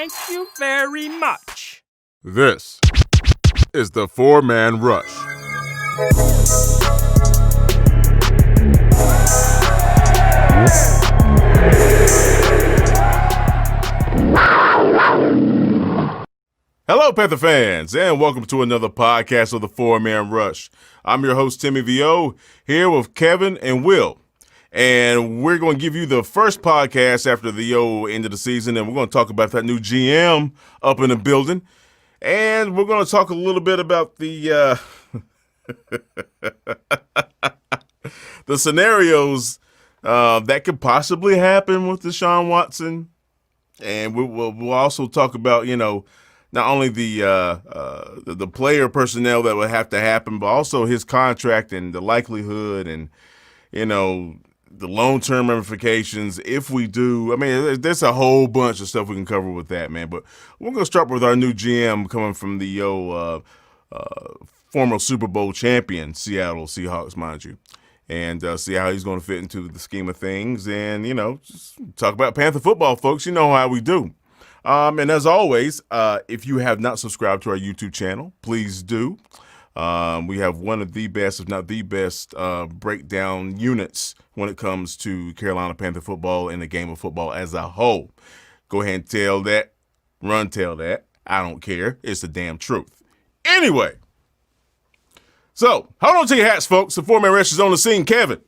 Thank you very much. This is the Four-Man Rush. Hello, Panther fans, and welcome to another podcast of the Four-Man Rush. I'm your host, Timmy V.O., here with Kevin and Will. And we're going to give you the first podcast after the end of the season, and we're going to talk about that new GM up in the building. And we're going to talk a little bit about the the scenarios that could possibly happen with Deshaun Watson. And we'll also talk about, not only the player personnel that would have to happen, but also his contract and the likelihood and, the long-term ramifications if we do. I mean, there's a whole bunch of stuff we can cover with that, man. But we're going to start with our new GM coming from the former Super Bowl champion, Seattle Seahawks, mind you, and see how he's going to fit into the scheme of things. And, just talk about Panther football, folks. You know how we do. And as always, if you have not subscribed to our YouTube channel, please do. We have one of the best, if not the best, breakdown units when it comes to Carolina Panther football and the game of football as a whole. Go ahead and tell that. I don't care. It's the damn truth. Anyway, so hold on to your hats, folks. The Four-Man Rush is on the scene. Kevin,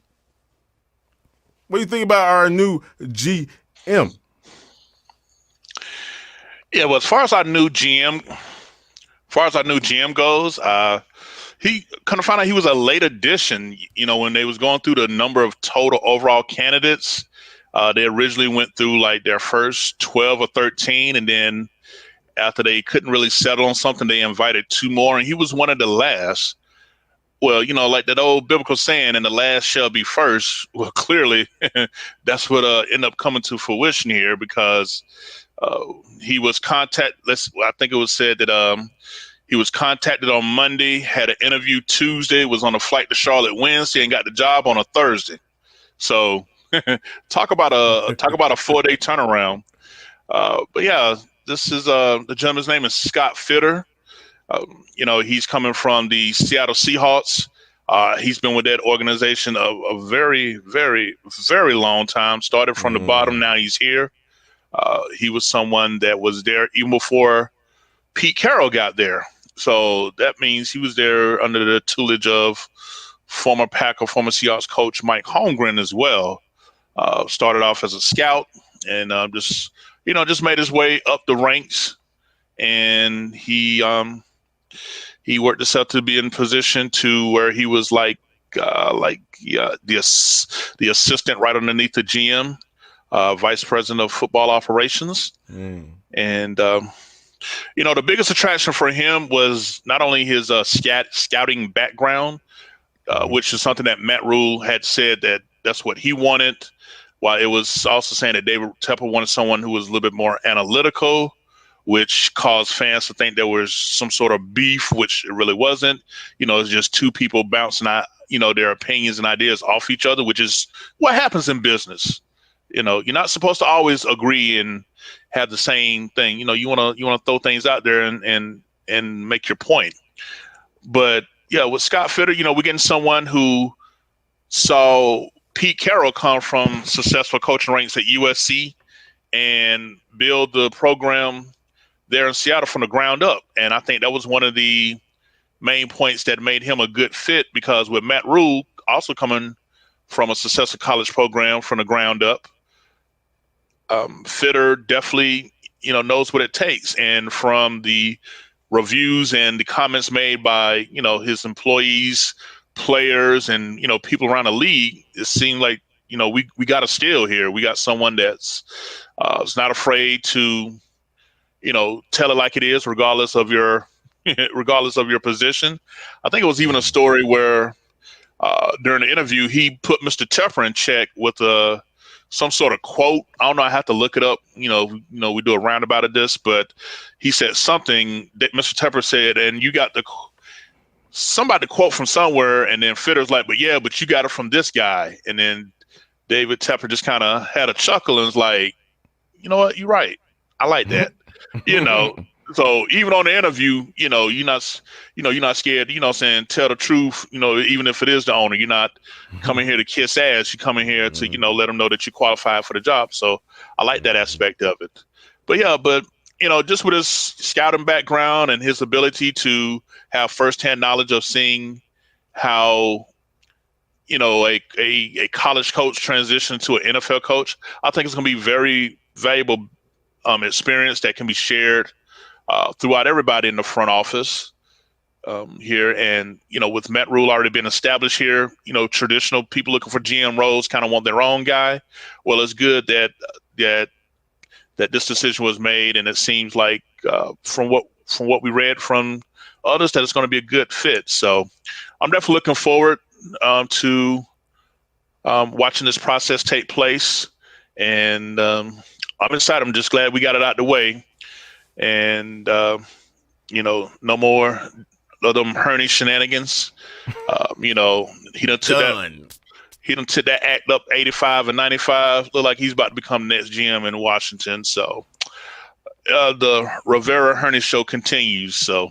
what do you think about our new GM? Yeah, well, as far as our new GM goes, he kind of found out he was a late addition. When they was going through the number of total overall candidates, they originally went through like their first 12 or 13, and then after they couldn't really settle on something, they invited two more, and he was one of the last. Well, like that old biblical saying, and the last shall be first. Well, clearly, that's what ended up coming to fruition here, because he was contacted. I think it was said that he was contacted on Monday, had an interview Tuesday, was on a flight to Charlotte Wednesday, and got the job on a Thursday. So talk about a 4-day turnaround. But yeah, this is the gentleman's name is Scott Fitterer. He's coming from the Seattle Seahawks. He's been with that organization a very, very, very long time. Started from the bottom. Now he's here. He was someone that was there even before Pete Carroll got there. So that means he was there under the tutelage of former Seahawks coach Mike Holmgren as well. Started off as a scout and just made his way up the ranks. And he worked himself to be in position to where he was the assistant right underneath the GM, vice president of football operations. And the biggest attraction for him was not only his scouting background, which is something that Matt Rule had said that's what he wanted, while it was also saying that David Tepper wanted someone who was a little bit more analytical, which caused fans to think there was some sort of beef, which it really wasn't. It's just two people bouncing out, their opinions and ideas off each other, which is what happens in business. You're not supposed to always agree and have the same thing. You want to throw things out there and make your point. But yeah, with Scott Fitterer, we're getting someone who saw Pete Carroll come from successful coaching ranks at USC and build the program there in Seattle from the ground up. And I think that was one of the main points that made him a good fit, because with Matt Rule also coming from a successful college program from the ground up, Fitterer definitely, knows what it takes. And from the reviews and the comments made by, his employees, players, and, people around the league, it seemed like, we got a steal here. We got someone that's is not afraid to, tell it like it is, regardless of your position. I think it was even a story where during the interview, he put Mr. Tepper in check with some sort of quote. I don't know. I have to look it up. We do a roundabout of this, but he said something that Mr. Tepper said, and you got somebody quote from somewhere, and then Fitterer's like, but you got it from this guy. And then David Tepper just kind of had a chuckle and was like, you know what? You're right. I like that. you know. So even on the interview, you're not scared, saying tell the truth, even if it is the owner. You're not coming here to kiss ass. You coming here to, let them know that you qualified for the job. So I like that aspect of it. But just with his scouting background and his ability to have firsthand knowledge of seeing how, a college coach transition to an NFL coach, I think it's going to be very valuable experience that can be shared throughout everybody in the front office here. And, with Matt Rule already been established here, traditional people looking for GM roles kind of want their own guy. Well, it's good that this decision was made. And it seems like from what we read from others that it's going to be a good fit. So I'm definitely looking forward to watching this process take place. And I'm excited. I'm just glad we got it out the way. And, no more of them Hurney shenanigans. He done took that act up 85 and 95. Look like he's about to become next GM in Washington. So the Rivera Hurney show continues. So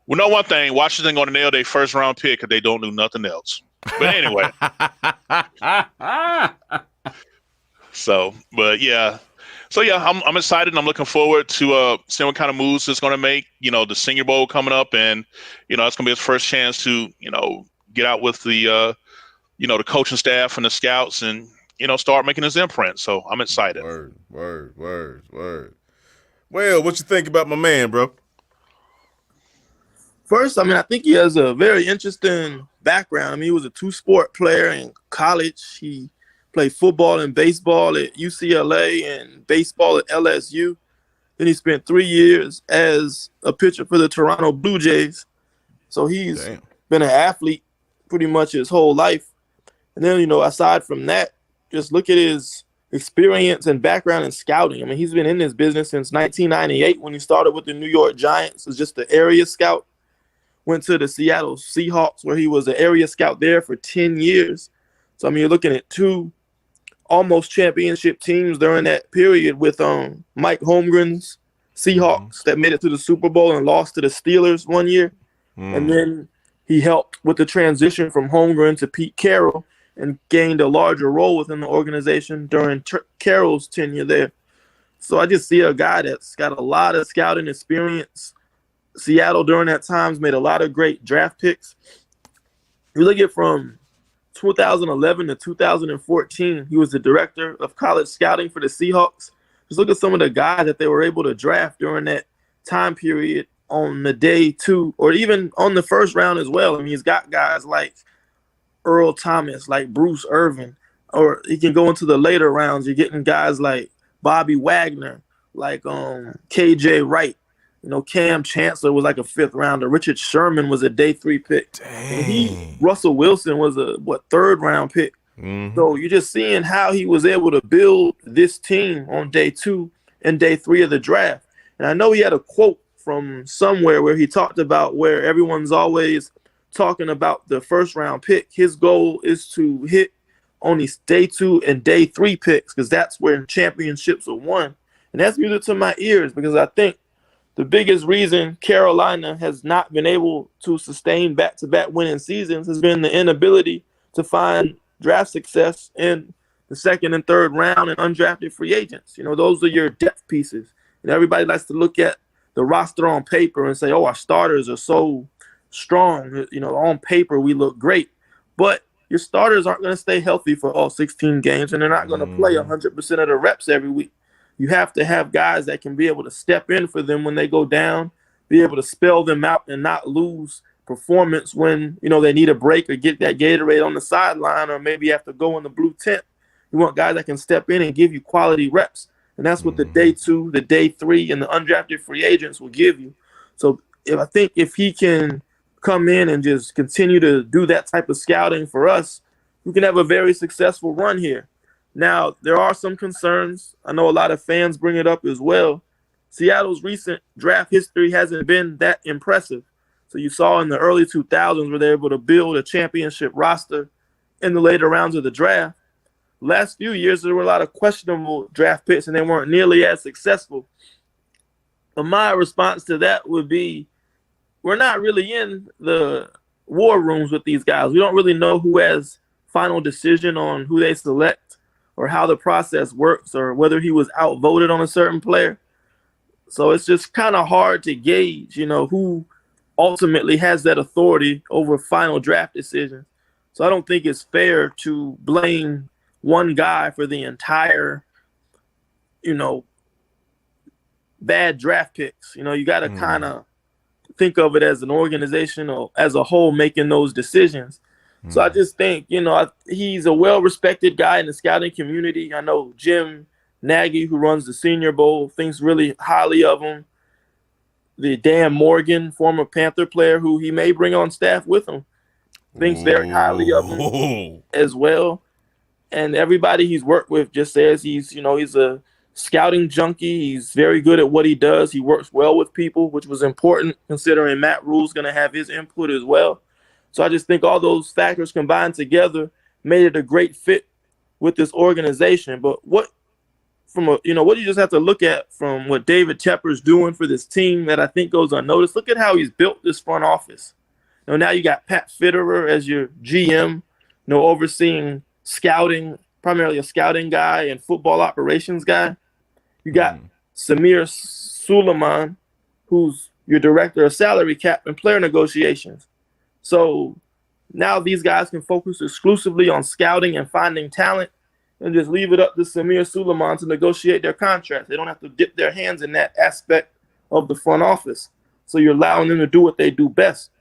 we know one thing: Washington going to nail their first round pick if they don't do nothing else. But anyway, I'm excited. And I'm looking forward to seeing what kind of moves it's going to make. The Senior Bowl coming up, and it's going to be his first chance to get out with the the coaching staff and the scouts, and start making his imprint. So I'm excited. Word. Well, what you think about my man, bro? First, I think he has a very interesting background. He was a two-sport player in college. He played football and baseball at UCLA and baseball at LSU. Then he spent 3 years as a pitcher for the Toronto Blue Jays. So he's been an athlete pretty much his whole life. And then, aside from that, just look at his experience and background in scouting. He's been in this business since 1998 when he started with the New York Giants as just the area scout. Went to the Seattle Seahawks where he was an area scout there for 10 years. So, you're looking at two almost championship teams during that period with Mike Holmgren's Seahawks that made it to the Super Bowl and lost to the Steelers one year. And then he helped with the transition from Holmgren to Pete Carroll and gained a larger role within the organization during Carroll's tenure there. So I just see a guy that's got a lot of scouting experience. Seattle during that time made a lot of great draft picks. You look at from 2011 to 2014, he was the director of college scouting for the Seahawks. Just look at some of the guys that they were able to draft during that time period on the day two, or even on the first round as well. He's got guys like Earl Thomas, like Bruce Irvin, or he can go into the later rounds. You're getting guys like Bobby Wagner, like KJ Wright. Cam Chancellor was like a fifth rounder. Richard Sherman was a day 3 pick. Russell Wilson was a third round pick. So you're just seeing how he was able to build this team on day 2 and day 3 of the draft. And I know he had a quote from somewhere where he talked about where everyone's always talking about the first round pick. His goal is to hit on these day 2 and day 3 picks because that's where championships are won. And that's music to my ears because I think the biggest reason Carolina has not been able to sustain back-to-back winning seasons has been the inability to find draft success in the second and third round and undrafted free agents. Those are your depth pieces. And everybody likes to look at the roster on paper and say, oh, our starters are so strong. On paper, we look great. But your starters aren't going to stay healthy for all 16 games, and they're not going to play 100% of the reps every week. You have to have guys that can be able to step in for them when they go down, be able to spell them out and not lose performance when, they need a break or get that Gatorade on the sideline or maybe have to go in the blue tent. You want guys that can step in and give you quality reps. And that's what the day 2, the day 3, and the undrafted free agents will give you. So if he can come in and just continue to do that type of scouting for us, we can have a very successful run here. Now, there are some concerns. I know a lot of fans bring it up as well. Seattle's recent draft history hasn't been that impressive. So you saw in the early 2000s where they were able to build a championship roster in the later rounds of the draft. Last few years, there were a lot of questionable draft picks, and they weren't nearly as successful. my response to that would be, we're not really in the war rooms with these guys. We don't really know who has final decision on who they select or how the process works or whether he was outvoted on a certain player. So it's just kind of hard to gauge, who ultimately has that authority over final draft decisions. So I don't think it's fair to blame one guy for the entire, bad draft picks. You got to kind of think of it as an organization or as a whole making those decisions. So I just think, he's a well-respected guy in the scouting community. I know Jim Nagy, who runs the Senior Bowl, thinks really highly of him. The Dan Morgan, former Panther player, who he may bring on staff with him, thinks very highly of him as well. And everybody he's worked with just says he's a scouting junkie. He's very good at what he does. He works well with people, which was important considering Matt Rule's going to have his input as well. So I just think all those factors combined together made it a great fit with this organization. But what you just have to look at from what David Tepper's doing for this team that I think goes unnoticed. Look at how he's built this front office. Now you got Pat Fitterer as your GM, overseeing scouting, primarily a scouting guy and football operations guy. You got Samir Suleiman, who's your director of salary cap and player negotiations. So now these guys can focus exclusively on scouting and finding talent and just leave it up to Samir Suleiman to negotiate their contracts. They don't have to dip their hands in that aspect of the front office. So you're allowing them to do what they do best.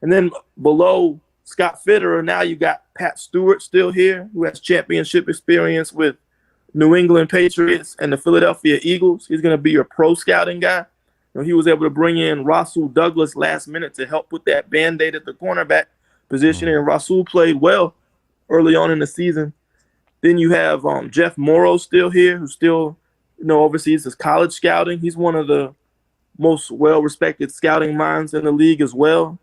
And then below Scott Fitterer, now you got Pat Stewart still here, who has championship experience with New England Patriots and the Philadelphia Eagles. He's going to be your pro scouting guy. He was able to bring in Rasul Douglas last minute to help put that Band-Aid at the cornerback position, and Rasul played well early on in the season. Then you have Jeff Morrow still here, who still, oversees his college scouting. He's one of the most well-respected scouting minds in the league as well.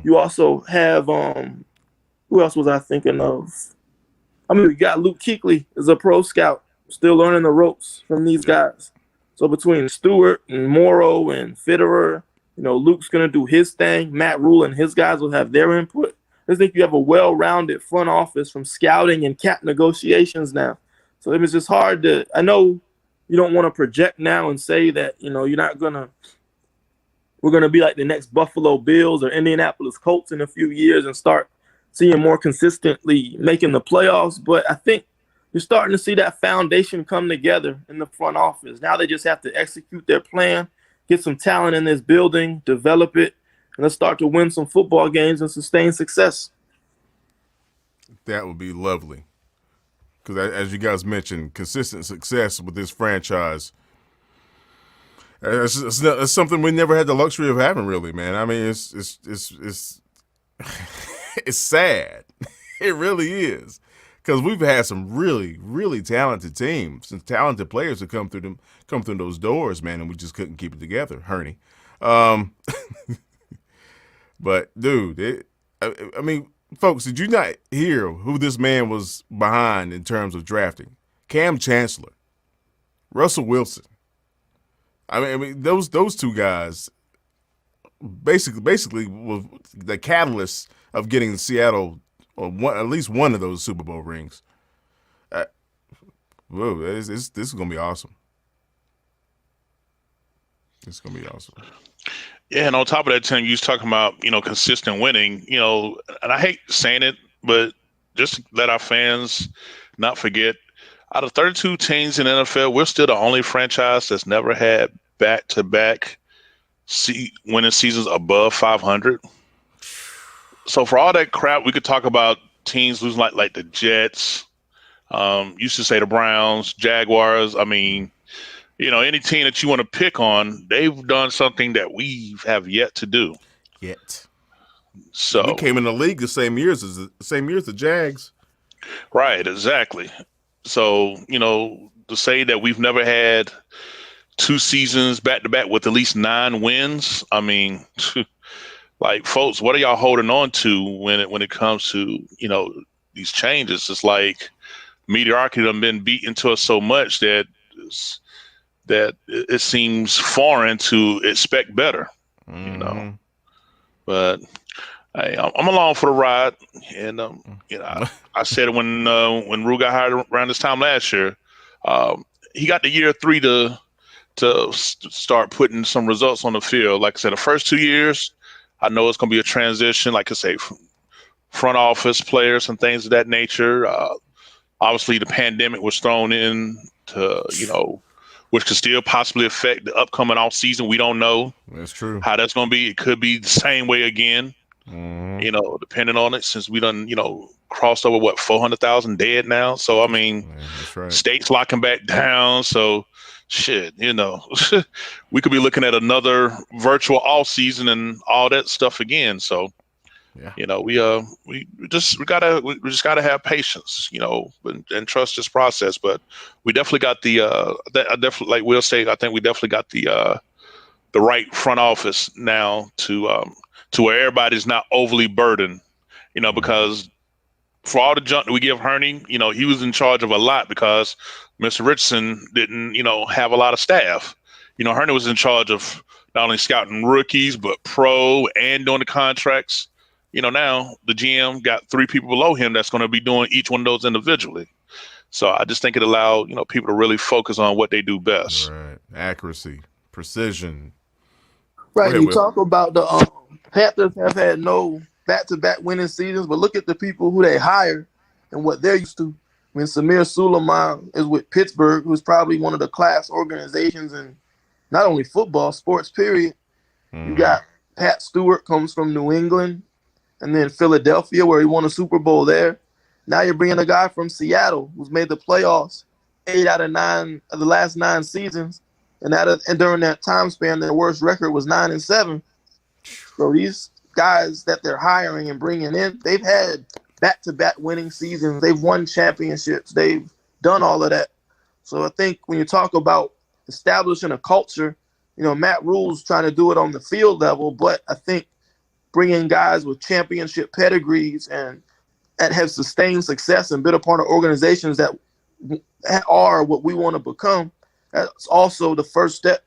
You also have, who else was I thinking of? We got Luke Kuechly as a pro scout, still learning the ropes from these guys. So between Stewart and Morrow and Fitterer, Luke's going to do his thing. Matt Rule and his guys will have their input. I think you have a well-rounded front office from scouting and cap negotiations now. So it was just hard to – I know you don't want to project now and say that, you're not going to – we're going to be like the next Buffalo Bills or Indianapolis Colts in a few years and start seeing more consistently making the playoffs. But I think you're starting to see that foundation come together in the front office. Now they just have to execute their plan, get some talent in this building, develop it, and let's start to win some football games and sustain success. That would be lovely. Because as you guys mentioned, consistent success with this franchise, it's something we never had the luxury of having, really, man. It's it's sad. It really is. Because we've had some really, really talented teams and talented players who come through those doors, man, and we just couldn't keep it together, Herney. But, dude, folks, did you not hear who this man was behind in terms of drafting? Cam Chancellor, Russell Wilson. Those two guys basically were the catalyst of getting Seattle at least one of those Super Bowl rings. This is going to be awesome. It's going to be awesome. Yeah, and on top of that, Tim, you was talking about, consistent winning, and I hate saying it, but just let our fans not forget, out of 32 teams in the NFL, we're still the only franchise that's never had back-to-back winning seasons above 500. So for all that crap, we could talk about teams losing like the Jets, used to say the Browns, Jaguars. Any team that you want to pick on, they've done something that we have yet to do. So we came in the league the same year as the Jags. Right, exactly. So, to say that we've never had 2 seasons back-to-back with at least 9 wins, like, folks, what are y'all holding on to when it comes to, these changes? It's like mediocrity done been beaten to us so much that that it seems foreign to expect better, you know. But hey, I'm along for the ride, and I said it when Rue got hired around this time last year. He got the year 3 to start putting some results on the field. Like I said, the first 2 years, I know it's going to be a transition. Like I say, front office players and things of that nature. Obviously, the pandemic was thrown in to which could still possibly affect the upcoming off season. We don't know. That's true. How that's going to be. It could be the same way again. Depending on it, since we done, crossed over 400,000 dead now. So I mean, that's right. States locking back down. So shit, we could be looking at another virtual off season and all that stuff again. So we just gotta have patience, and trust this process. But we definitely got like Will say, I think we definitely got the right front office now to where everybody's not overly burdened, because for all the junk that we give Hurney, he was in charge of a lot because Mr. Richardson didn't, have a lot of staff. Hurney was in charge of not only scouting rookies, but pro and doing the contracts. Now the GM got 3 people below him that's going to be doing each one of those individually. So I just think it allowed, people to really focus on what they do best. Right. Accuracy, precision. Right. Ahead, you Will. talk about the Panthers have had no back-to-back winning seasons, but look at the people who they hire and what they're used to. I mean, Samir Suleiman is with Pittsburgh, who's probably one of the class organizations in not only football, sports, period. You got Pat Stewart comes from New England, and then Philadelphia, where he won a Super Bowl there. Now you're bringing a guy from Seattle who's made the playoffs 8 out of 9 of the last 9 seasons, and during that time span, their worst record was 9-7. So these guys that they're hiring and bringing in, they've had back-to-back winning seasons. They've won championships. They've done all of that. So I think when you talk about establishing a culture, Matt Rule's trying to do it on the field level, but I think bringing guys with championship pedigrees and that have sustained success and been a part of organizations that are what we want to become, that's also the first step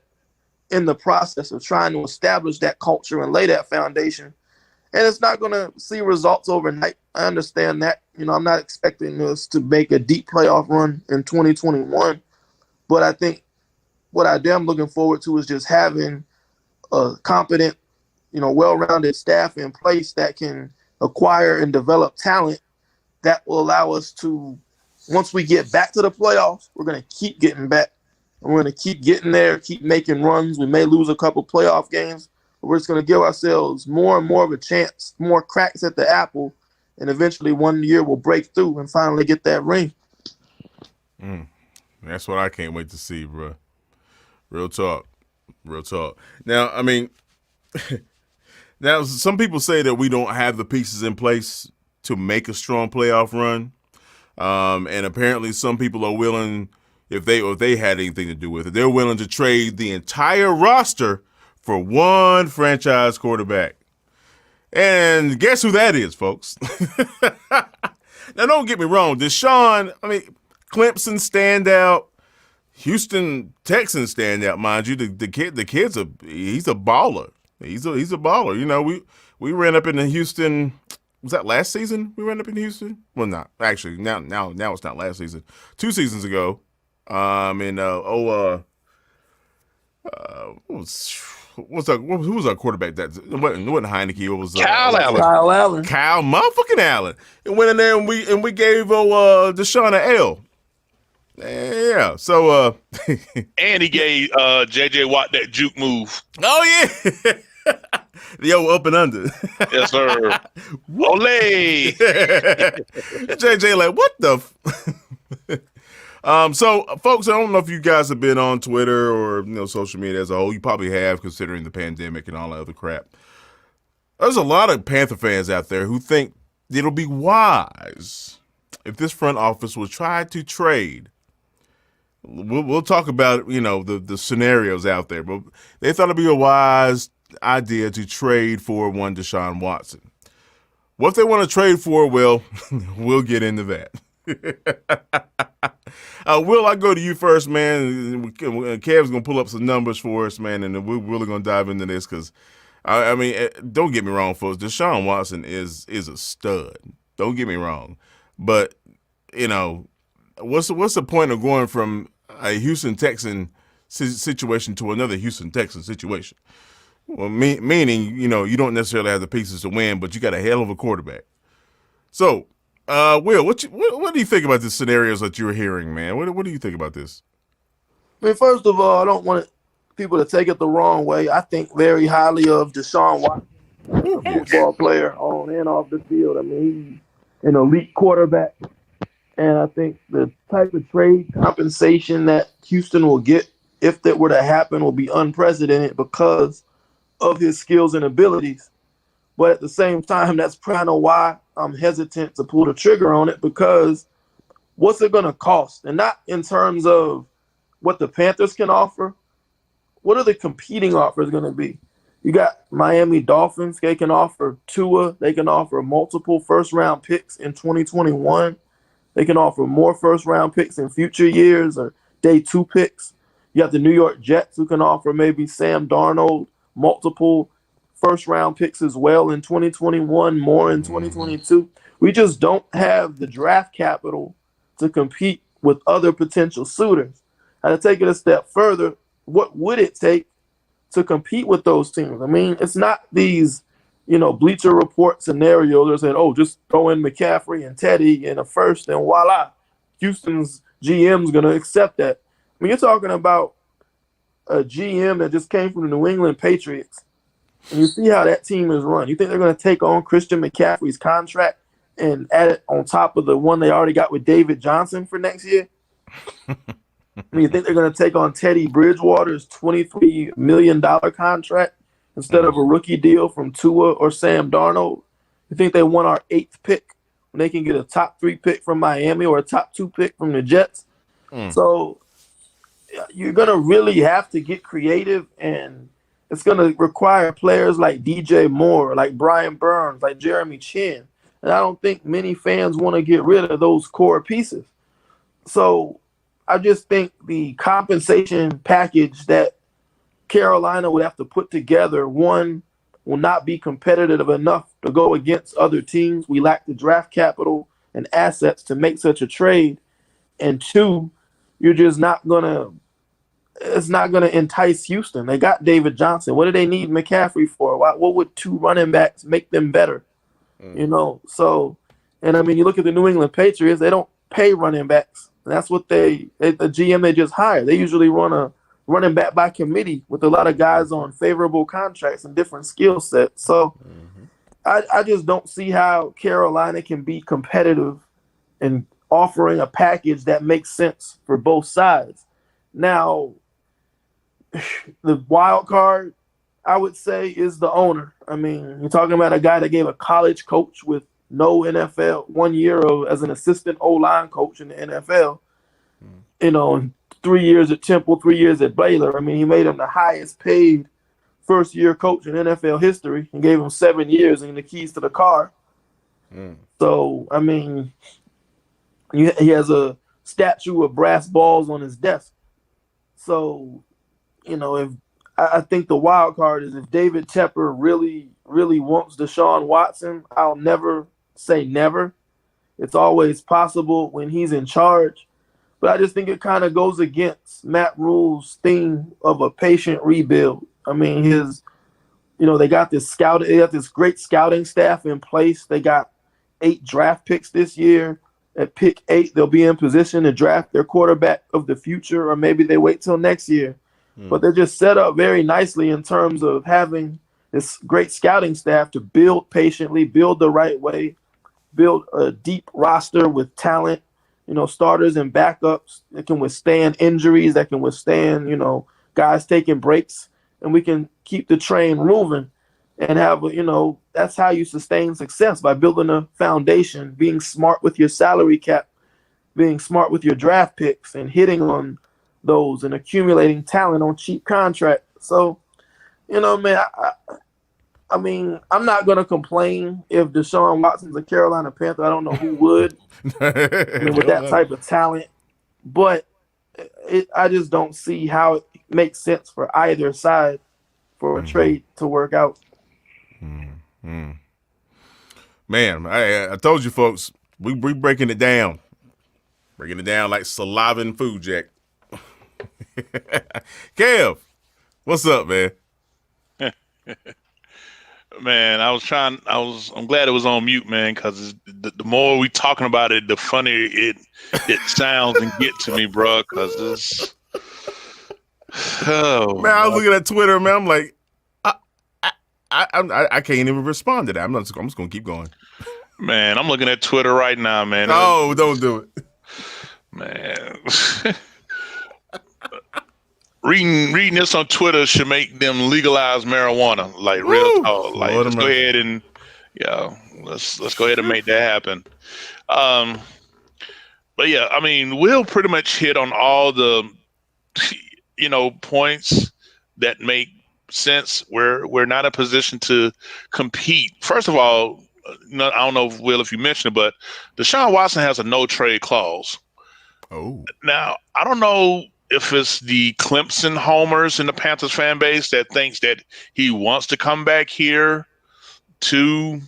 in the process of trying to establish that culture and lay that foundation. And it's not going to see results overnight. I understand that. I'm not expecting us to make a deep playoff run in 2021. But I think what I am looking forward to is just having a competent, well-rounded staff in place that can acquire and develop talent that will allow us to, once we get back to the playoffs, we're going to keep getting back. And we're going to keep getting there, keep making runs. We may lose a couple playoff games, but we're just going to give ourselves more and more of a chance, more cracks at the apple, and eventually one year we'll break through and finally get that ring. That's what I can't wait to see, bro. Real talk. Now, I mean, now some people say that we don't have the pieces in place to make a strong playoff run, and apparently some people are willing, if they had anything to do with it, they're willing to trade the entire roster for one franchise quarterback. And guess who that is, folks? Now, don't get me wrong. Deshaun, Clemson standout, Houston Texans standout, mind you. The kid's he's a baller. He's a baller. We ran up into Houston. Was that last season? We ran up into Houston. Well, not actually. Now it's not last season. 2 seasons ago. Who was our quarterback? It wasn't Heineke. It was Kyle Allen. Kyle motherfucking Allen. And went in there and we gave Deshaun an L. Yeah. So and he gave J.J. Watt that juke move. Oh yeah. The up and under. Yes, sir. Ole. JJ like, what the so folks, I don't know if you guys have been on Twitter or social media as a whole. You probably have, considering the pandemic and all that other crap. There's a lot of Panther fans out there who think it'll be wise if this front office will try to trade. We'll talk about the scenarios out there, but they thought it'd be a wise idea to trade for one Deshaun Watson. What if they want to trade for? Well, we'll get into that. Will, I go to you first, man. Kev's gonna pull up some numbers for us, man, and then we're really gonna dive into this because, I mean, don't get me wrong, folks. Deshaun Watson is a stud. Don't get me wrong, but you know, what's the point of going from a Houston Texan situation to another Houston Texan situation? Well, meaning, you know, you don't necessarily have the pieces to win, but you got a hell of a quarterback. So, Will, what do you think about the scenarios that you're hearing, man? What do you think about this? I mean, first of all, I don't want people to take it the wrong way. I think very highly of Deshaun Watson, a football player on and off the field. I mean, he's an elite quarterback. And I think the type of trade compensation that Houston will get, if that were to happen, will be unprecedented because of his skills and abilities. But at the same time, that's kind of why I'm hesitant to pull the trigger on it, because what's it going to cost? And not in terms of what the Panthers can offer. What are the competing offers going to be? You got Miami Dolphins. They can offer Tua. They can offer multiple first-round picks in 2021. They can offer more first-round picks in future years or day 2 picks. You have the New York Jets, who can offer maybe Sam Darnold multiple first-round picks as well in 2021, more in 2022. We just don't have the draft capital to compete with other potential suitors. And to take it a step further, what would it take to compete with those teams? I mean, it's not these, Bleacher Report scenarios that said, oh, just throw in McCaffrey and Teddy in a first and voila, Houston's GM's going to accept that. I mean, you're talking about a GM that just came from the New England Patriots. And you see how that team is run. You think they're going to take on Christian McCaffrey's contract and add it on top of the one they already got with David Johnson for next year? I mean, you think they're going to take on Teddy Bridgewater's $23 million contract instead of a rookie deal from Tua or Sam Darnold? You think they want our 8th pick when they can get a top 3 pick from Miami or a top 2 pick from the Jets? So you're going to really have to get creative, and it's going to require players like DJ Moore, like Brian Burns, like Jeremy Chin. And I don't think many fans want to get rid of those core pieces. So I just think the compensation package that Carolina would have to put together, one, will not be competitive enough to go against other teams. We lack the draft capital and assets to make such a trade. And 2, you're just not going to – it's not going to entice Houston. They got David Johnson. What do they need McCaffrey for? What would 2 running backs make them better? So, and I mean, you look at the New England Patriots, they don't pay running backs. That's what the GM they just hired. They usually run a running back by committee with a lot of guys on favorable contracts and different skill sets. So I just don't see how Carolina can be competitive in offering a package that makes sense for both sides. Now, the wild card, I would say, is the owner. I mean, you're talking about a guy that gave a college coach with no NFL 1 year as an assistant O-line coach in the NFL, and 3 years at Temple, 3 years at Baylor. I mean, he made him the highest paid first-year coach in NFL history and gave him 7 years and the keys to the car. So, I mean, he has a statue of brass balls on his desk. So, if I think the wild card is if David Tepper really, really wants Deshaun Watson, I'll never say never. It's always possible when he's in charge. But I just think it kind of goes against Matt Rule's theme of a patient rebuild. I mean, they got this great scouting staff in place. They got 8 draft picks this year. At pick 8, they'll be in position to draft their quarterback of the future, or maybe they wait till next year. But they're just set up very nicely in terms of having this great scouting staff to build patiently, build the right way, build a deep roster with talent, starters and backups that can withstand injuries, that can withstand, guys taking breaks, and we can keep the train moving and have, that's how you sustain success, by building a foundation, being smart with your salary cap, being smart with your draft picks and hitting on those and accumulating talent on cheap contracts. So, man, I mean, I'm not going to complain if Deshaun Watson's a Carolina Panther. I don't know who would with that type of talent. but I just don't see how it makes sense for either side for a trade to work out. Man, I told you folks, we breaking it down. Breaking it down like saliva and food, Jack. Kev, what's up, man? Man, I'm glad it was on mute, man, because the more we talking about it, the funnier it sounds and get to me, bro. Because this, man, I was looking at Twitter, man. I'm like, I can't even respond to that. I'm just gonna keep going. Man, I'm looking at Twitter right now, man. Oh, don't do it, man. Reading this on Twitter should make them legalize marijuana, like real talk. Like, let's go ahead and let's go ahead and make that happen. But yeah, I mean, we'll pretty much hit on all the points that make sense. We're not in a position to compete. First of all, I don't know, Will, if you mentioned it, but Deshaun Watson has a no trade clause. Oh, now I don't know if it's the Clemson homers in the Panthers fan base that thinks that he wants to come back here to,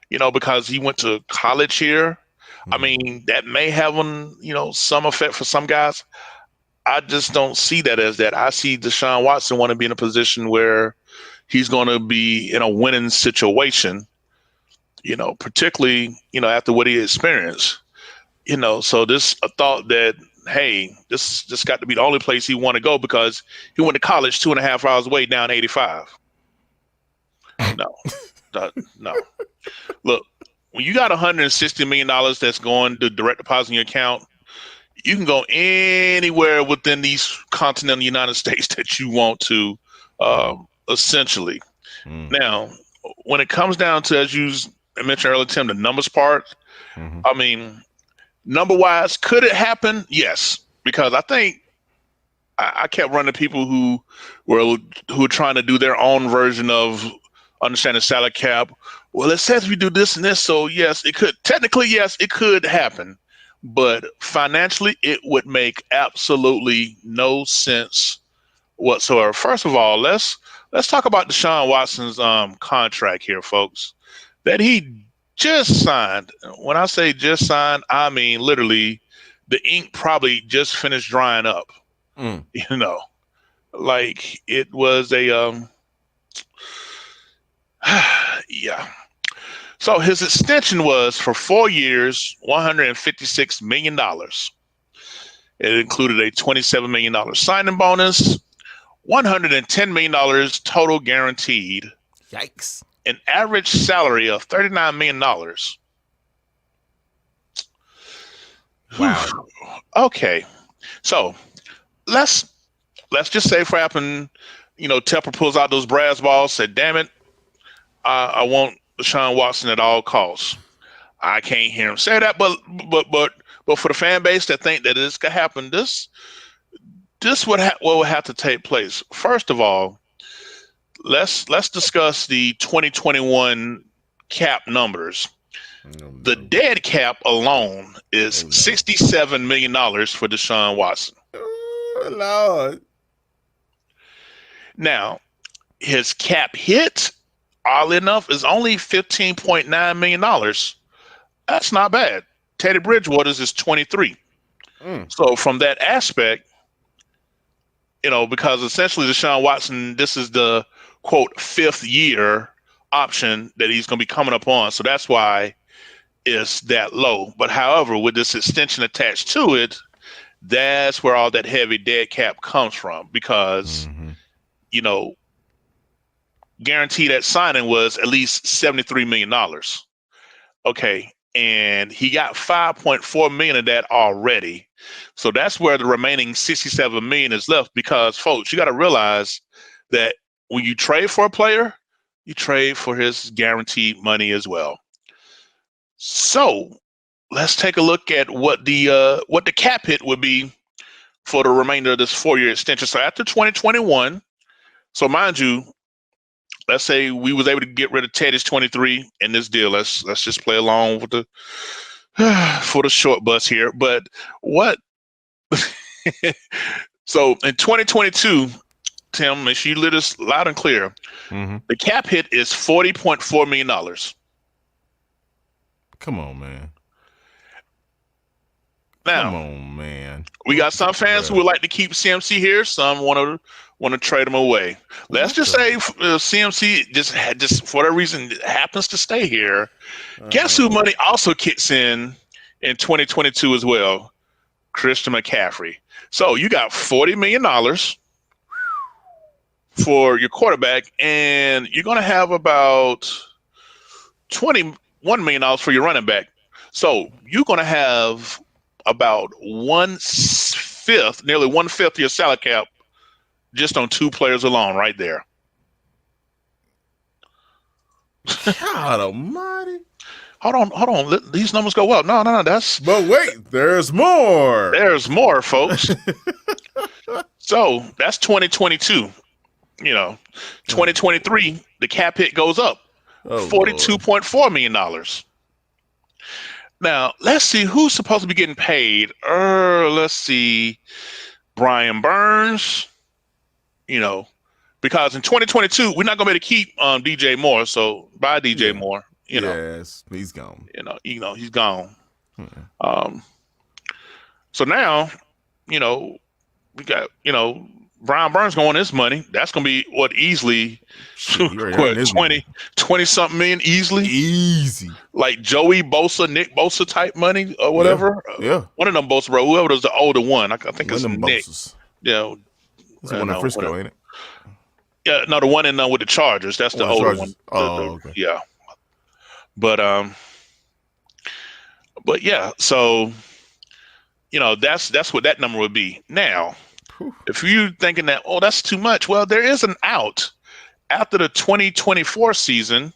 because he went to college here. I mean, that may have some effect for some guys. I just don't see that as that. I see Deshaun Watson want to be in a position where he's going to be in a winning situation, particularly, after what he experienced, so this a thought that, hey, this got to be the only place he want to go because he went to college 2.5 hours away down 85. No. Look, when you got $160 million that's going to direct deposit in your account, you can go anywhere within these continental United States that you want to, essentially. Now, when it comes down to, as you mentioned earlier, Tim, the numbers part, I mean, number-wise, could it happen? Yes, because I think I kept running people who were trying to do their own version of understanding salary cap. Well, it says we do this and this, so yes, it could. Technically, yes, it could happen, but financially, it would make absolutely no sense whatsoever. First of all, let's talk about Deshaun Watson's contract here, folks, that he just signed. When I say just signed, I mean literally the ink probably just finished drying up. Like it was a yeah. So his extension was for 4 years, $156 million. It included a $27 million signing bonus, $110 million total guaranteed. Yikes. An average salary of $39 million. Wow. Okay. So let's just say for happen, Tepper pulls out those brass balls, said, damn it, I want Deshaun Watson at all costs. I can't hear him say that, but for the fan base that think that this could happen, this what will have to take place. First of all, let's discuss the 2021 cap numbers. The dead cap alone is $67 million for Deshaun Watson. Oh, Lord. Now, his cap hit, oddly enough, is only $15.9 million. That's not bad. Teddy Bridgewater's is 23. So from that aspect, because essentially Deshaun Watson, this is the quote 5th year option that he's going to be coming up on. So that's why it's that low. But however, with this extension attached to it, that's where all that heavy dead cap comes from because, guaranteed at signing was at least $73 million. Okay. And he got 5.4 million of that already. So that's where the remaining 67 million is left because, folks, you got to realize that when you trade for a player, you trade for his guaranteed money as well. So let's take a look at what the cap hit would be for the remainder of this 4-year extension. So after 2021, so mind you, let's say we was able to get rid of Teddy's 23 in this deal. Let's just play along with the for the short bus here. But what So in 2022, Tim, make sure you let us loud and clear. The cap hit is $40.4 million. Come on, man. Now, Come on, man. We got some fans who would like to keep CMC here. Some want to trade him away. Let's just say CMC just for that reason happens to stay here. Guess who money also kicks in 2022 as well? Christian McCaffrey. So you got $40 million for your quarterback, and you're going to have about $21 million for your running back. So you're going to have about nearly one fifth of your salary cap just on two players alone right there. God almighty. Hold on. Let these numbers go up. No. But wait, there's more. There's more, folks. So that's 2022. 2023, the cap hit goes up. $42.4 million. Now, let's see who's supposed to be getting paid. Let's see. Brian Burns, because in 2022, we're not going to be able to keep DJ Moore. So buy DJ Moore, Yes, he's gone. He's gone. So now, we got, Brian Burns going his money. That's going to be easily 20 something million easily. Easy. Like Joey Bosa, Nick Bosa type money or whatever. Yeah. One of them Bosa, bro. Whoever was the older one. I think it's Nick. Bosas. Yeah. It's the one in Frisco, ain't it? Yeah, no, the one in with the Chargers. That's the older one. Okay. Yeah. But yeah, so that's what that number would be. Now, if you're thinking that, that's too much, well, there is an out. After the 2024 season,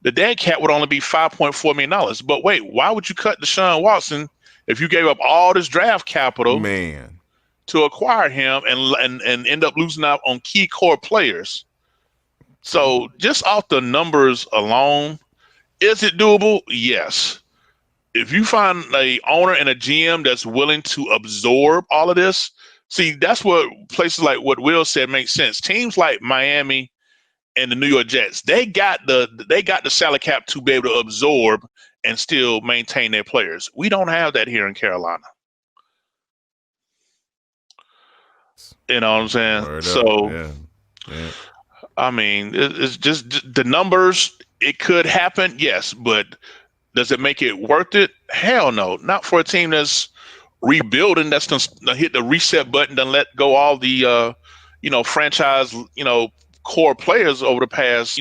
the dead cap would only be $5.4 million. But wait, why would you cut Deshaun Watson if you gave up all this draft capital to acquire him and end up losing out on key core players? So just off the numbers alone, is it doable? Yes. If you find a owner and a GM that's willing to absorb all of this, see, that's what places like what Will said makes sense. Teams like Miami and the New York Jets, they got the salary cap to be able to absorb and still maintain their players. We don't have that here in Carolina. You know what I'm saying? So, I mean, it's just the numbers. It could happen, yes, but does it make it worth it? Hell no. Not for a team that's rebuilding, that's gonna hit the reset button and let go all the franchise core players over the past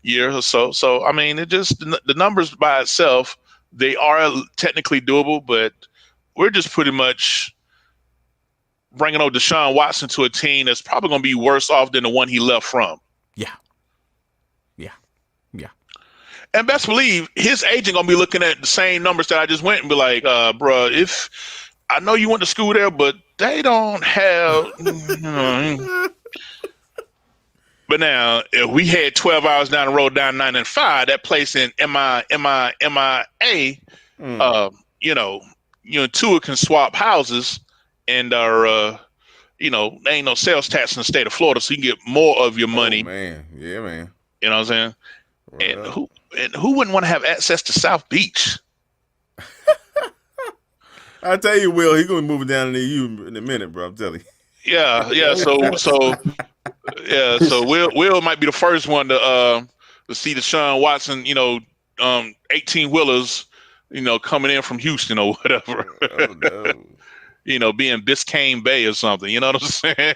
year or so. So I mean, it just the numbers by itself, they are technically doable, but we're just pretty much bringing over Deshaun Watson to a team that's probably going to be worse off than the one he left from. And best believe his agent going to be looking at the same numbers that I just went and be like, bro, if I know you went to school there, but they don't have. But now, if we had 12 hours down the road down 95, that place in MIA, you and Tua can swap houses and are, there ain't no sales tax in the state of Florida, so you can get more of your money. Oh, man. Yeah, man. You know what I'm saying? Right. And who wouldn't want to have access to South Beach? I tell you, Will, he's gonna be moving down to you in a minute, bro. I'm telling you. Yeah. So Will might be the first one to see Deshaun Watson, 18 wheelers, coming in from Houston or whatever. Oh, no. Being Biscayne Bay or something. You know what I'm saying?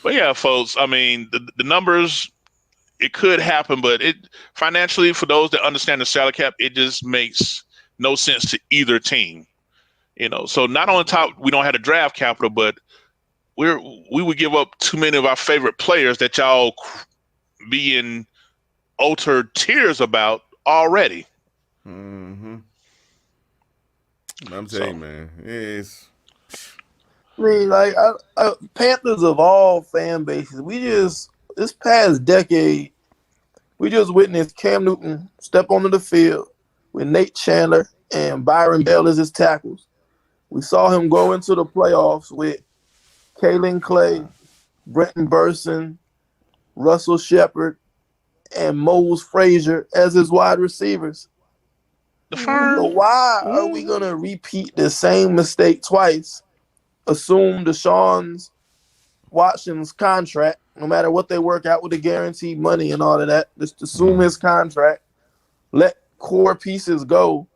But yeah, folks. I mean, the numbers. It could happen, but it financially, for those that understand the salary cap, it just makes no sense to either team. So not on top, we don't have the draft capital, but we would give up too many of our favorite players that y'all be in utter tears about already. Mm-hmm. I'm telling you, man. Yes. I mean, like Panthers of all fan bases, this past decade, we just witnessed Cam Newton step onto the field with Nate Chandler and Byron Bell as his tackles. We saw him go into the playoffs with Kalen Clay, Brenton Burson, Russell Shepard, and Mose Frazier as his wide receivers. The firm. So why are we going to repeat the same mistake twice, assume Deshaun Watson's contract, no matter what they work out with the guaranteed money and all of that, just assume his contract, let core pieces go,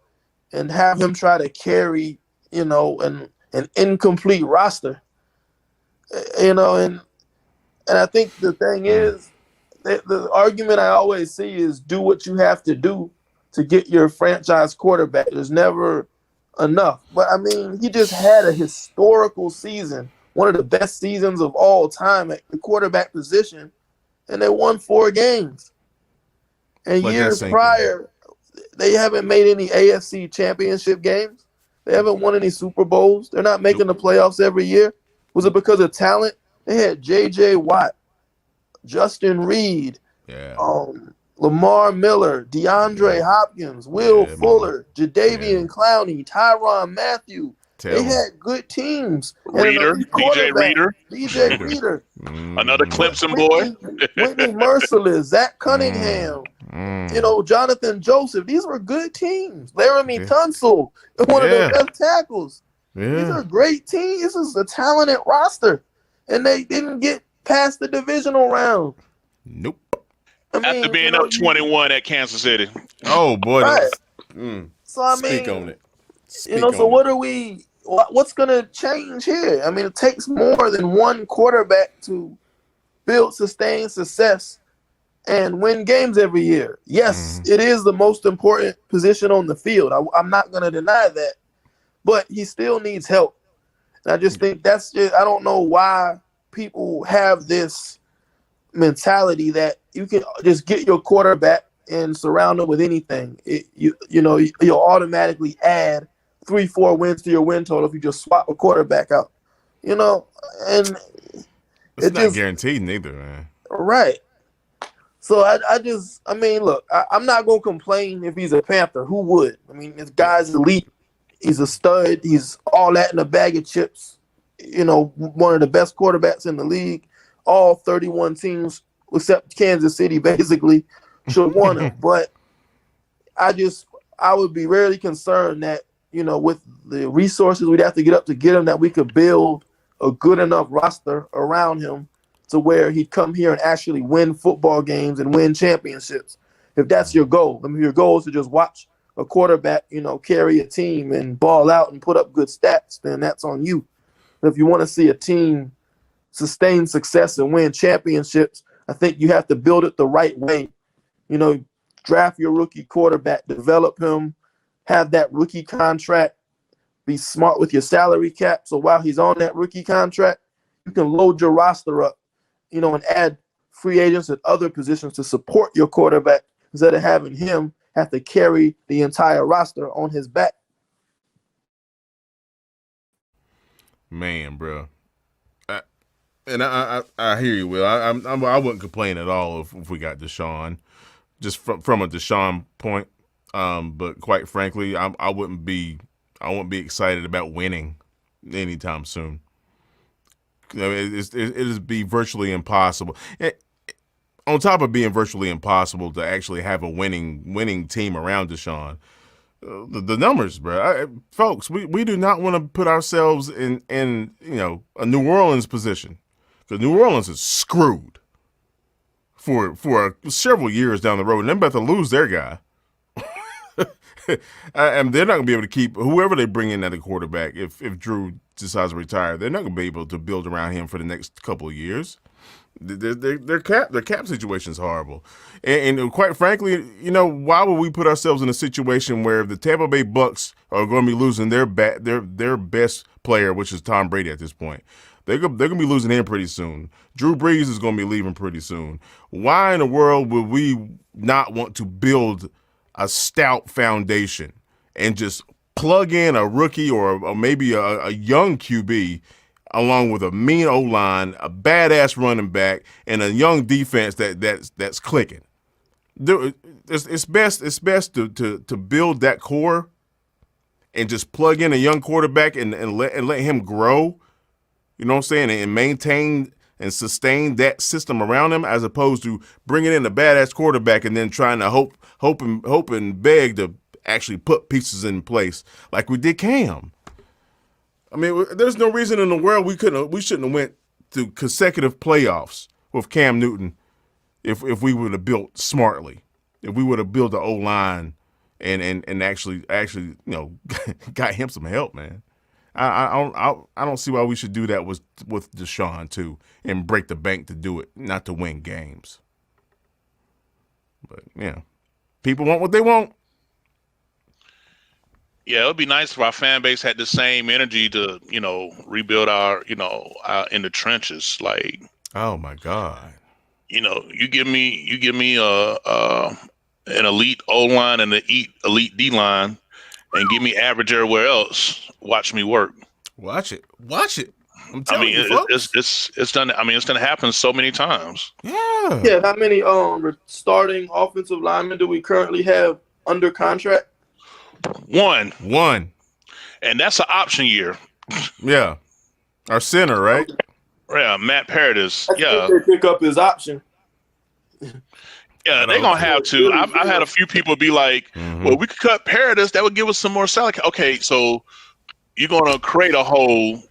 and have him try to carry, an incomplete roster. And I think the thing is, the argument I always see is do what you have to do to get your franchise quarterback. There's never enough. But, I mean, he just had a historical season, one of the best seasons of all time at the quarterback position, and they won 4 games. And years prior, they haven't made any AFC championship games. They haven't won any Super Bowls. They're not making the playoffs every year. Was it because of talent? They had J.J. Watt, Justin Reed, Lamar Miller, DeAndre Hopkins, Will Fuller, Jadeveon Clowney, Tyrann Mathieu. They had good teams. DJ Reader. Another Clemson boy. Whitney Merciless, Zach Cunningham, Jonathan Joseph. These were good teams. Laramie Tunsil, one of the best tackles. These are great teams. This is a talented roster. And they didn't get past the divisional round. Nope. After being up 21 at Kansas City. Oh, boy. Right. So, I Speak on it. What's going to change here? I mean, it takes more than one quarterback to build sustained success and win games every year. Yes, it is the most important position on the field. I'm not going to deny that. But he still needs help. And I just think I don't know why people have this mentality that you can just get your quarterback and surround him with anything. You'll automatically add 3-4 wins to your win total if you just swap a quarterback out. And it's not guaranteed neither, man. Right. So look, I'm not gonna complain if he's a Panther. Who would? I mean, this guy's elite. He's a stud. He's all that in a bag of chips. One of the best quarterbacks in the league. All 31 teams, except Kansas City, basically, should want him. But I would be really concerned that, with the resources we'd have to get him, that we could build a good enough roster around him to where he'd come here and actually win football games and win championships. If that's your goal. I mean, your goal is to just watch a quarterback, carry a team and ball out and put up good stats, then that's on you. If you want to see a team sustain success and win championships, I think you have to build it the right way. Draft your rookie quarterback, develop him, have that rookie contract, be smart with your salary cap. So while he's on that rookie contract, you can load your roster up, and add free agents at other positions to support your quarterback instead of having him have to carry the entire roster on his back. Man, bro. I hear you, Will. I wouldn't complain at all if we got Deshaun, just from a Deshaun point. But quite frankly, I wouldn't be excited about winning anytime soon. It'd be virtually impossible. On top of being virtually impossible to actually have a winning team around Deshaun, the numbers, bro. Folks, we do not want to put ourselves in a New Orleans position, because New Orleans is screwed for several years down the road, and they're about to lose their guy. And they're not going to be able to keep whoever they bring in at the quarterback. If Drew decides to retire, they're not going to be able to build around him for the next couple of years. Their cap situation is horrible, and quite frankly, why would we put ourselves in a situation where the Tampa Bay Bucks are going to be losing their best player, which is Tom Brady at this point? They're going to be losing him pretty soon. Drew Brees is going to be leaving pretty soon. Why in the world would we not want to build a stout foundation and just plug in a rookie or maybe a young QB along with a mean O-line, a badass running back, and a young defense that's clicking? It's best to build that core and just plug in a young quarterback and let him grow, you know what I'm saying, and maintain and sustain that system around him, as opposed to bringing in a badass quarterback and then trying to hope and beg to actually put pieces in place like we did Cam. I mean, there's no reason in the world we shouldn't have went to consecutive playoffs with Cam Newton if we would have built smartly, if we would have built the O-line and actually got him some help, man. I don't see why we should do that with Deshaun too and break the bank to do it, not to win games. But people want what they want. Yeah, it would be nice if our fan base had the same energy to, rebuild our in the trenches. Like, oh my God, you give me an elite O line and an elite D line, and give me average everywhere else. Watch me work. Watch it. I'm telling you, folks. It's done. I mean, it's going to happen so many times. Yeah. Yeah. How many starting offensive linemen do we currently have under contract? One. And that's an option year. Yeah. Our center, right? Yeah, Matt Paradis. Yeah. They pick up his option. Yeah, they're going to have to. I've had a few people be like, well, we could cut Paradis. That would give us some more salary. Okay, so you're going to create a hole.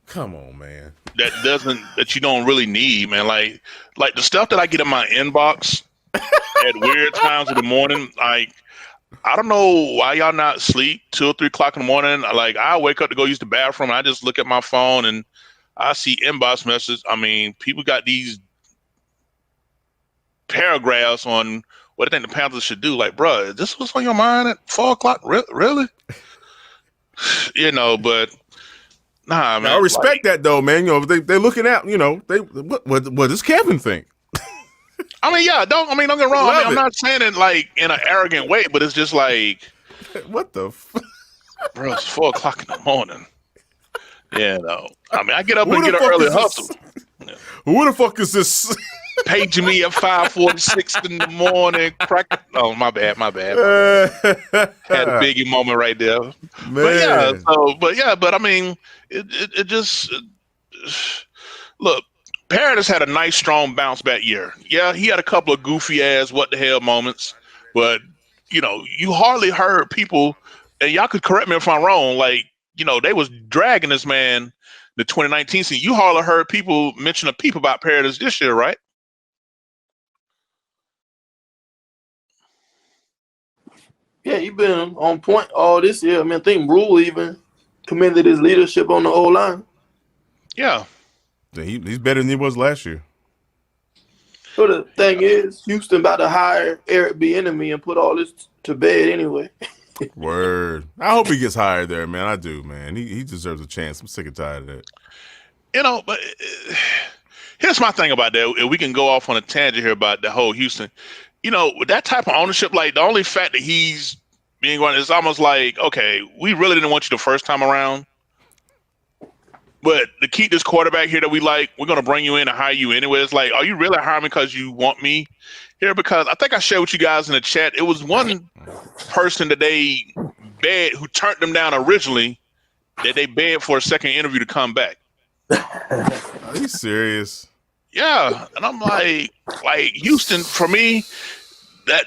Come on, man. That you don't really need, man. Like the stuff that I get in my inbox at weird times in the morning, like, I don't know why y'all not sleep 2 or 3 o'clock in the morning. Like, I wake up to go use the bathroom, and I just look at my phone, and I see inbox messages. I mean, people got these paragraphs on what they think the Panthers should do. Like, bro, is this what's on your mind at 4 o'clock? Really? But nah, man. I respect that though, man. They're looking out. What does Kevin think? I mean, don't get me wrong. I'm not saying it like in an arrogant way, but it's just like, what the bro, it's 4 o'clock in the morning. I mean, I get up and get an early hustle. Who the fuck is this? Paging me at 5:46 in the morning. Oh, my bad. Had a biggie moment right there. Man. But I mean, it just look. Paradis had a nice, strong bounce back year. Yeah, he had a couple of goofy ass what the hell moments, but you hardly heard people, and y'all could correct me if I'm wrong. Like, they was dragging this man the 2019 season. You hardly heard people mention a peep about Paradis this year, right? Yeah, he been on point all this year. I mean, I think Rule even commended his leadership on the O-line. Yeah. He's better than he was last year. So the thing is, Houston about to hire Eric Bieniemy and put all this to bed anyway. Word. I hope he gets hired there, man. I do, man. He deserves a chance. I'm sick and tired of that. But here's my thing about that. If we can go off on a tangent here about the whole Houston. With that type of ownership, like, the only fact that he's being run is almost like, okay, we really didn't want you the first time around. But to keep this quarterback here that we like, we're going to bring you in and hire you anyway. It's like, are you really hiring me because you want me here? Because I think I shared with you guys in the chat, it was one person that they begged, who turned them down originally, that they begged for a second interview to come back. Are you serious? Yeah. And I'm like Houston, for me,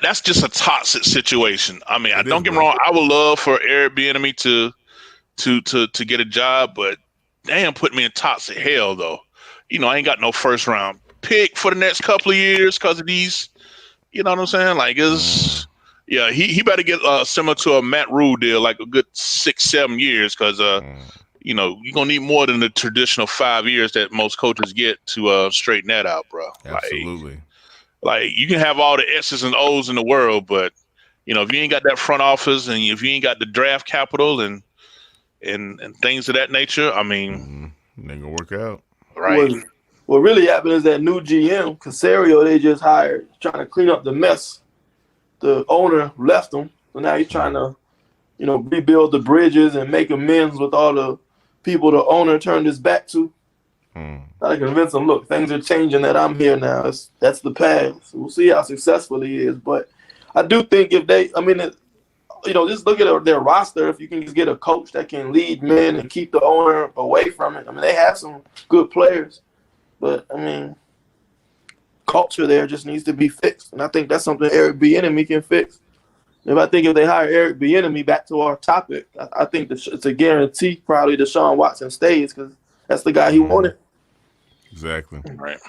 that's just a toxic situation. I mean, don't get me wrong. I would love for Eric Bieniemy to get a job, but damn, put me in toxic hell, though. I ain't got no first round pick for the next couple of years because of these. You know what I'm saying? Like, he better get similar to a Matt Rule deal, like a good 6-7 years, because you're gonna need more than the traditional 5 years that most coaches get to straighten that out, bro. Absolutely. Like, you can have all the S's and O's in the world, but if you ain't got that front office and if you ain't got the draft capital and things of that nature, I mean, it ain't gonna work out. Right. What really happened is that new GM, Casario, they just hired, trying to clean up the mess. The owner left him, so now he's trying to, rebuild the bridges and make amends with all the people the owner turned his back to. Trying to convince him, look, things are changing, that I'm here now. That's the past. We'll see how successful he is. But I do think if just look at their roster. If you can just get a coach that can lead men and keep the owner away from it. I mean, they have some good players, but I mean, culture there just needs to be fixed. And I think that's something Eric Bieniemy can fix. If they hire Eric Bieniemy, back to our topic, I think it's a guarantee probably Deshaun Watson stays because that's the guy he wanted. Exactly. Right.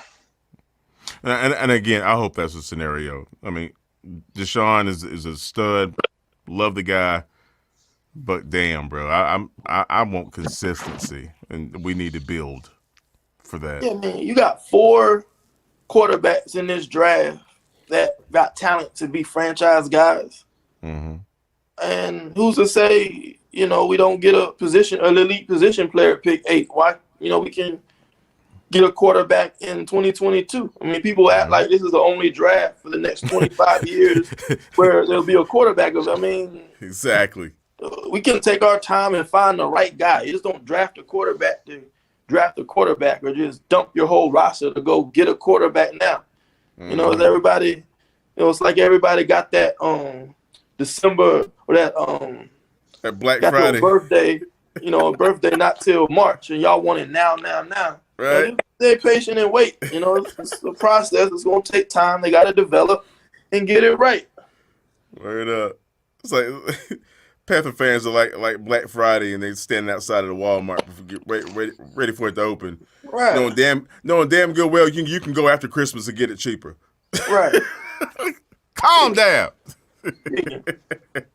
And again, I hope that's a scenario. I mean, Deshaun is a stud. Love the guy, but damn, bro, I want consistency, and we need to build for that. Yeah, man, you got 4 quarterbacks in this draft that got talent to be franchise guys. Mm-hmm. And who's to say, we don't get an elite position player at pick 8? Why, we can get a quarterback in 2022. I mean, people act like this is the only draft for the next 25 years where there'll be a quarterback. I mean, exactly. We can take our time and find the right guy. You just don't draft a quarterback to draft a quarterback or just dump your whole roster to go get a quarterback now. Mm-hmm. Everybody, it's like everybody got that December or that Black Friday birthday, a birthday not till March, and y'all want it now. Right. Stay patient and wait. It's a process. It's going to take time. They got to develop and get it right. Word up. It's like Panther fans are like Black Friday, and they standing outside of the Walmart ready for it to open. Right. Knowing damn good well you can go after Christmas and get it cheaper. Right. Calm down.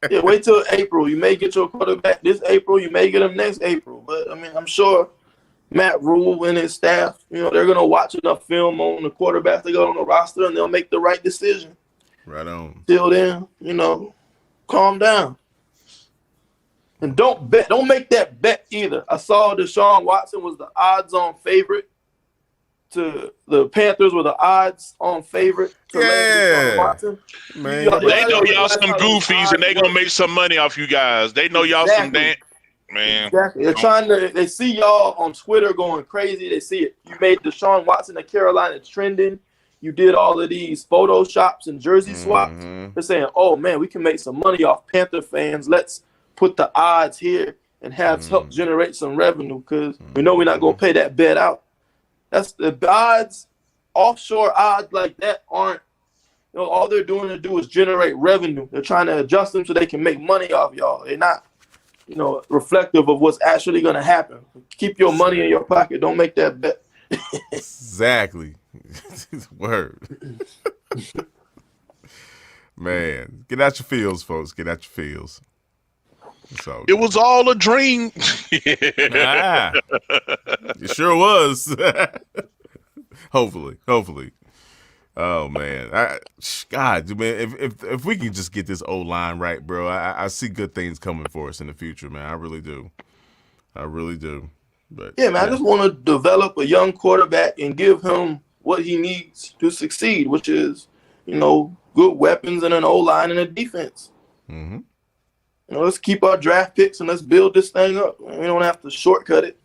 Yeah, wait till April. You may get your quarterback this April. You may get him next April. But, I mean, I'm sure Matt Rule and his staff, they're going to watch enough film on the quarterbacks they got on the roster, and they'll make the right decision. Right on. Till then, calm down. And don't make that bet either. I saw Deshaun Watson was the odds-on favorite the Panthers were the odds-on favorite to land Deshaun Watson. Man. They know y'all some goofies, and they going to make some money off you guys. They know y'all some damn... Man. Exactly. They see y'all on Twitter going crazy. They see it. You made Deshaun Watson of Carolina trending. You did all of these photoshops and jersey swaps. They're saying, oh, man, we can make some money off Panther fans. Let's put the odds here and help generate some revenue because we know we're not going to pay that bet out. That's the odds. Offshore odds like that aren't, all they're doing to do is generate revenue. They're trying to adjust them so they can make money off y'all. They're not, reflective of what's actually going to happen. Keep your money in your pocket. Don't make that bet. Exactly. Word. Man, get out your fields, folks. Get out your fields. It was all a dream. It sure was. Hopefully. Oh man, God, man, if we can just get this O line right, bro, I see good things coming for us in the future, man. I really do. But yeah, man, I just want to develop a young quarterback and give him what he needs to succeed, which is, good weapons and an O line and a defense. Mm-hmm. Let's keep our draft picks and let's build this thing up. We don't have to shortcut it.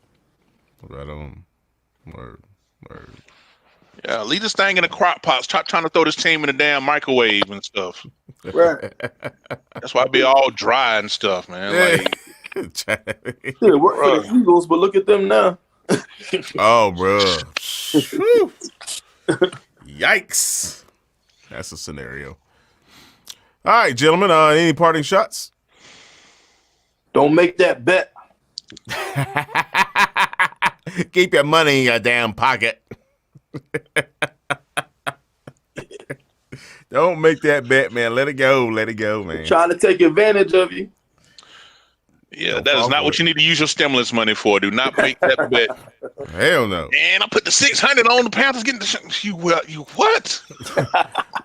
Right on. Word. Yeah, leave this thing in the crock pot. Stop trying to throw this team in the damn microwave and stuff. Right. That's why I be all dry and stuff, man. Like, it worked for the Eagles, but look at them now. Oh, bro. Yikes. That's a scenario. All right, gentlemen. Any parting shots? Don't make that bet. Keep your money in your damn pocket. Don't make that bet, man. Let it go, man. Trying to take advantage of you. Yeah, that is not what you need to use your stimulus money for. Do not make that bet. Hell no. And I put the 600 on the Panthers getting the you what?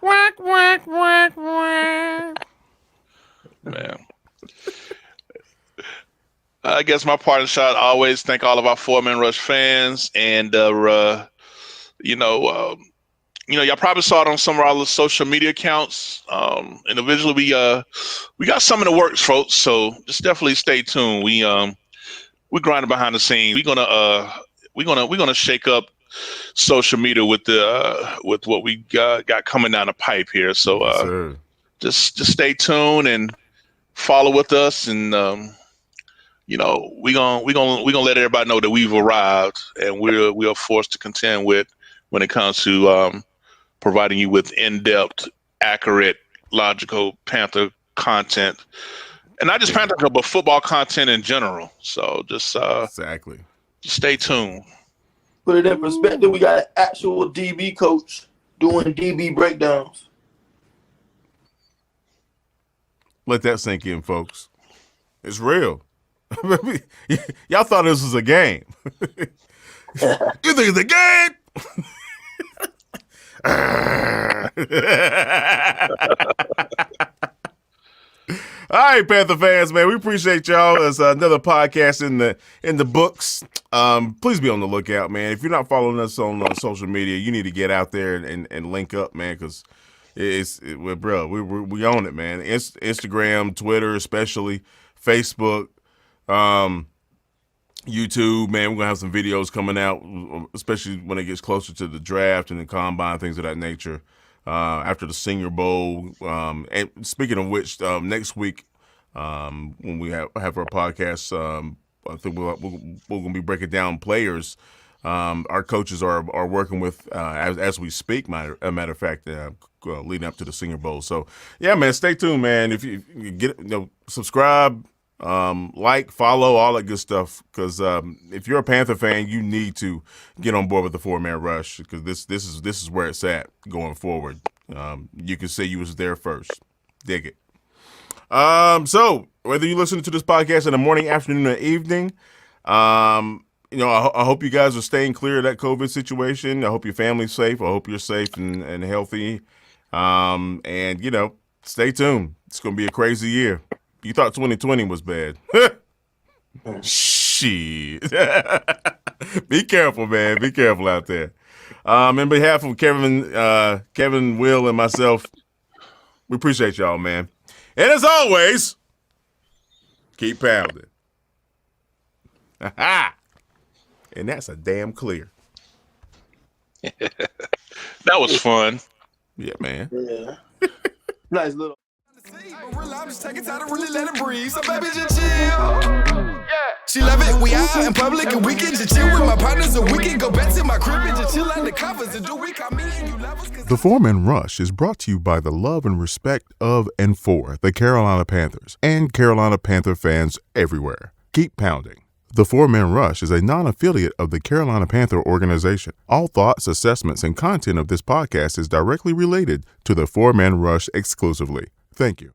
Whack, whack, whack, whack. Man. I guess my parting shot, I always thank all of our 4-Man Rush fans. And, y'all probably saw it on some of our social media accounts. Individually, we got some in the works, folks. So just definitely stay tuned. We're grinding behind the scenes. We're gonna shake up social media with what we got coming down the pipe here. So just stay tuned and follow with us, and you know, we gonna let everybody know that we've arrived, and we are forced to contend with when it comes to providing you with in-depth, accurate, logical Panther content, and not just Panther, but football content in general. So just Exactly. just stay tuned. Put it in perspective, we got an actual DB coach doing DB breakdowns. Let that sink in, folks. It's real. Y'all thought this was a game. You think it's a game? All right, Panther fans, man, we appreciate y'all. There's another podcast in the books. Please be on the lookout, man. If you're not following us on social media, you need to get out there and link up, man, because we own it, man. Instagram, Twitter, especially Facebook, YouTube, man. We're gonna have some videos coming out, especially when it gets closer to the draft and the combine, things of that nature. After the Senior Bowl, and speaking of which, next week when we have our podcast, I think we're going to be breaking down players. Our coaches are working with as we speak. Matter of fact, leading up to the Senior Bowl. So yeah, man, stay tuned, man. If you get subscribe, like, follow, all that good stuff. Because if you're a Panther fan, you need to get on board with the 4-Man rush, because this is where it's at going forward. You can say you was there first. Dig it. So whether you listen to this podcast in the morning, afternoon, or evening, I hope you guys are staying clear of that COVID situation. I hope your family's safe. I hope you're safe and healthy. And stay tuned. It's gonna be a crazy year. You thought 2020 was bad. Shit. Be careful, man. Be careful out there. In behalf of Kevin, Will, and myself, we appreciate y'all, man. And as always, keep pounding. And that's a damn clear. That was fun. Yeah, man. Yeah. Nice little. I'm just taking time to really let it breathe. So baby, just chill. Yeah. She love it. We out in public and we can just chill with my partners, and we can go back to my crib and just chill under covers and do we call me and you lovers. The 4-Man Rush is brought to you by the love and respect of and for the Carolina Panthers and Carolina Panther fans everywhere. Keep pounding. The 4-Man Rush is a non-affiliate of the Carolina Panther organization. All thoughts, assessments, and content of this podcast is directly related to the 4-Man Rush exclusively. Thank you.